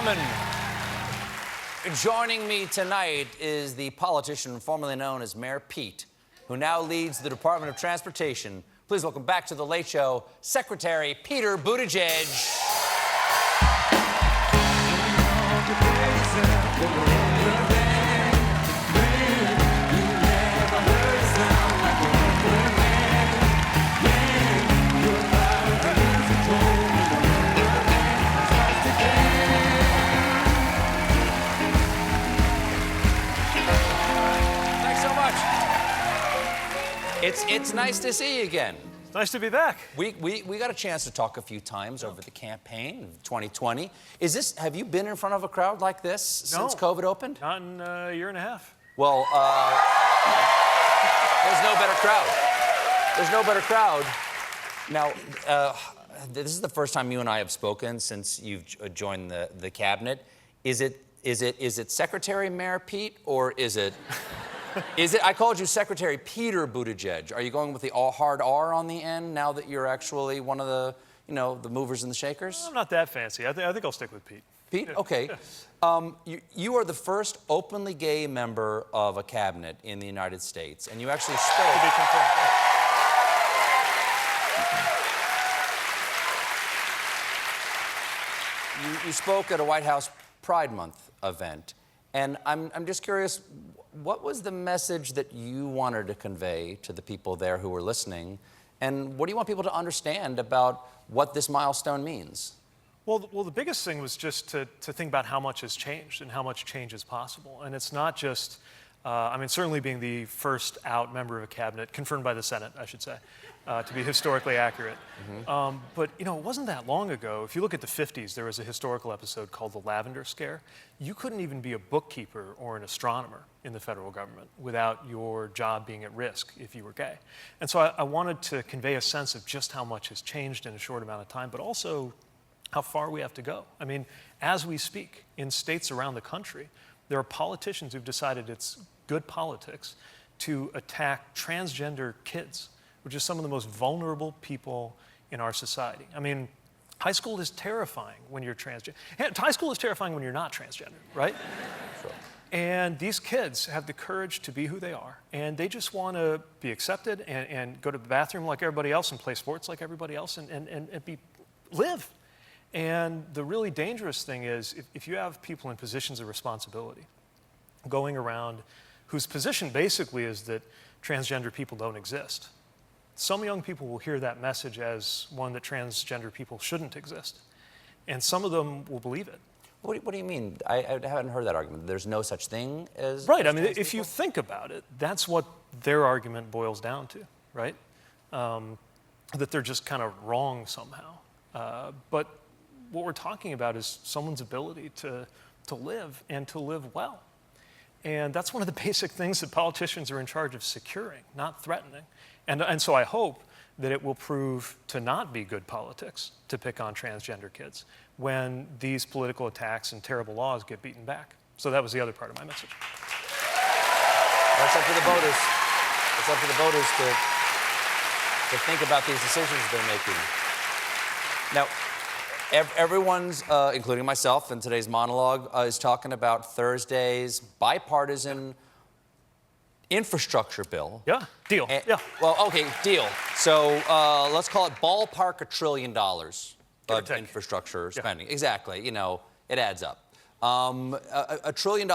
gentlemen, joining me tonight is the politician formerly known as Mayor Pete, who now leads the Department of Transportation. Please welcome back to The Late Show, Secretary Peter Buttigieg. It's nice to see you again. It's nice to be back. We got a chance to talk a few times over the campaign of 2020. Have you been in front of a crowd like this since COVID opened? Not in a year and a half. Well, there's no better crowd. There's no better crowd. Now, this is the first time you and I have spoken since you've joined the cabinet. Is it Secretary Mayor Pete, or is it... I called you Secretary Peter Buttigieg. Are you going with the hard R on the end now that you're actually one of the, the movers and the shakers? I'm not that fancy. I think I'll stick with Pete. Pete? Yeah. Okay. You are the first openly gay member of a cabinet in the United States, and you actually spoke... To be confirmed. You spoke at a White House Pride Month event, and I'm just curious, what was the message that you wanted to convey to the people there who were listening, and what do you want people to understand about what this milestone means? Well, the biggest thing was just to think about how much has changed and how much change is possible. And it's not just, certainly being the first out member of a cabinet, confirmed by the Senate, I should say, to be historically accurate. Mm-hmm. But, it wasn't that long ago. If you look at the 50s, there was a historical episode called the Lavender Scare. You couldn't even be a bookkeeper or an astronomer in the federal government without your job being at risk if you were gay. And so I wanted to convey a sense of just how much has changed in a short amount of time, but also how far we have to go. I mean, as we speak, in states around the country, there are politicians who've decided it's good politics to attack transgender kids, which is some of the most vulnerable people in our society. I mean, high school is terrifying when you're transgender. High school is terrifying when you're not transgender, right? Sure. And these kids have the courage to be who they are, and they just want to be accepted and go to the bathroom like everybody else and play sports like everybody else and live. And the really dangerous thing is if you have people in positions of responsibility going around whose position basically is that transgender people don't exist, some young people will hear that message as one that transgender people shouldn't exist. And some of them will believe it. What do you mean? I haven't heard that argument. There's no such thing as... Right. As if you think about it, that's what their argument boils down to, right? That they're just kind of wrong somehow. But what we're talking about is someone's ability to live and to live well. And that's one of the basic things that politicians are in charge of securing, not threatening. And so I hope that it will prove to not be good politics to pick on transgender kids when these political attacks and terrible laws get beaten back. So that was the other part of my message. That's up to the voters. It's up to the voters to think about these decisions they're making. Now, everyone's, including myself in today's monologue, is talking about Thursday's bipartisan infrastructure bill. Yeah, deal. Yeah. Well, okay, deal. So let's call it ballpark $1 trillion of infrastructure spending. Yeah. Exactly. It adds up. $1 trillion,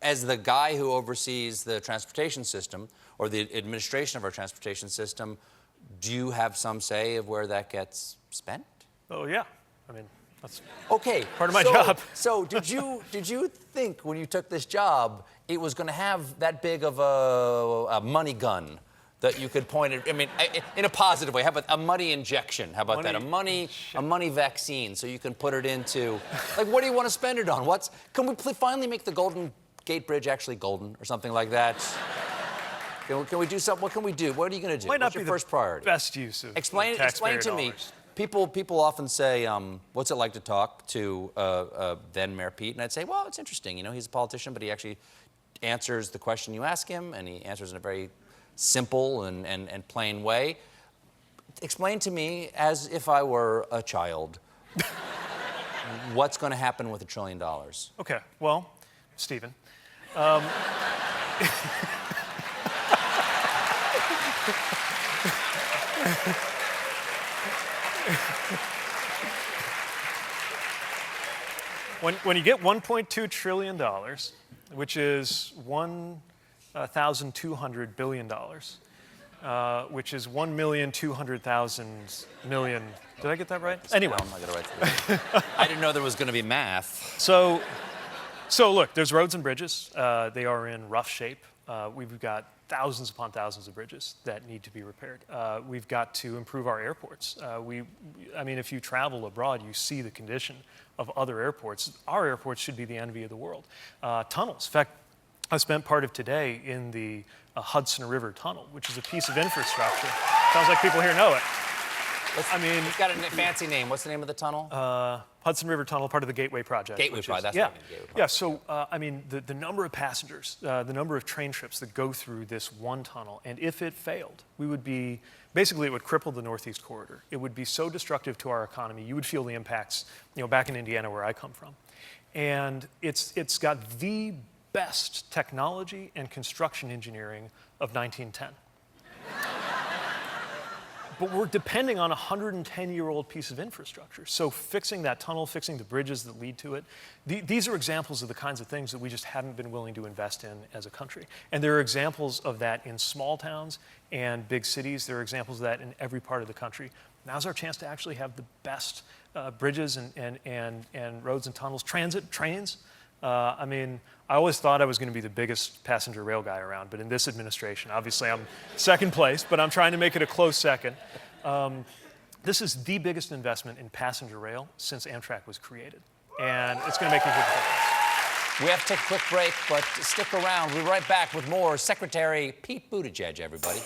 as the guy who oversees the transportation system or the administration of our transportation system, do you have some say of where that gets spent? Oh, yeah. That's okay. Part of my job. So did you think when you took this job it was going to have that big of a money gun that you could point at? In a positive way. How about a money injection? How about that? A money vaccine, so you can put it into, what do you want to spend it on? Can we finally make the Golden Gate Bridge actually golden or something like that? Can we do something? What can we do? What are you going to do? What's your first priority? Best use of Explain to me. People often say, what's it like to talk to then Mayor Pete? And I'd say, well, it's interesting. He's a politician, but he actually answers the question you ask him, and he answers in a very simple and plain way. Explain to me, as if I were a child, What's going to happen with $1 trillion? Okay, well, Stephen. When you get $1.2 trillion, which is 1,200 billion dollars, which is 1,200,000 million. Did I get that right? Anyway. I'm not gonna write that. I didn't know there was going to be math. So look, there's roads and bridges. They are in rough shape. We've got thousands upon thousands of bridges that need to be repaired. We've got to improve our airports. I mean, if you travel abroad, you see the condition of other airports. Our airports should be the envy of the world. Tunnels. In fact, I spent part of today in the Hudson River Tunnel, which is a piece of infrastructure. Sounds like people here know it. It's got a fancy name. What's the name of the tunnel? Hudson River Tunnel, part of the Gateway Project. Gateway Project, that's yeah. what I mean, Gateway Project. Yeah, so, I mean, the number of passengers, the number of train trips that go through this one tunnel, and if it failed, basically it would cripple the Northeast Corridor. It would be so destructive to our economy, you would feel the impacts, back in Indiana where I come from. And it's got the best technology and construction engineering of 1910. But we're depending on a 110-year-old piece of infrastructure. So fixing that tunnel, fixing the bridges that lead to it, these are examples of the kinds of things that we just haven't been willing to invest in as a country. And there are examples of that in small towns and big cities. There are examples of that in every part of the country. Now's our chance to actually have the best bridges and roads and tunnels, transit, trains. I mean, I always thought I was going to be the biggest passenger rail guy around, but in this administration, obviously I'm second place, but I'm trying to make it a close second. This is the biggest investment in passenger rail since Amtrak was created, and it's going to make a huge difference. We have to take a quick break, but stick around. We'll be right back with more Secretary Pete Buttigieg, everybody.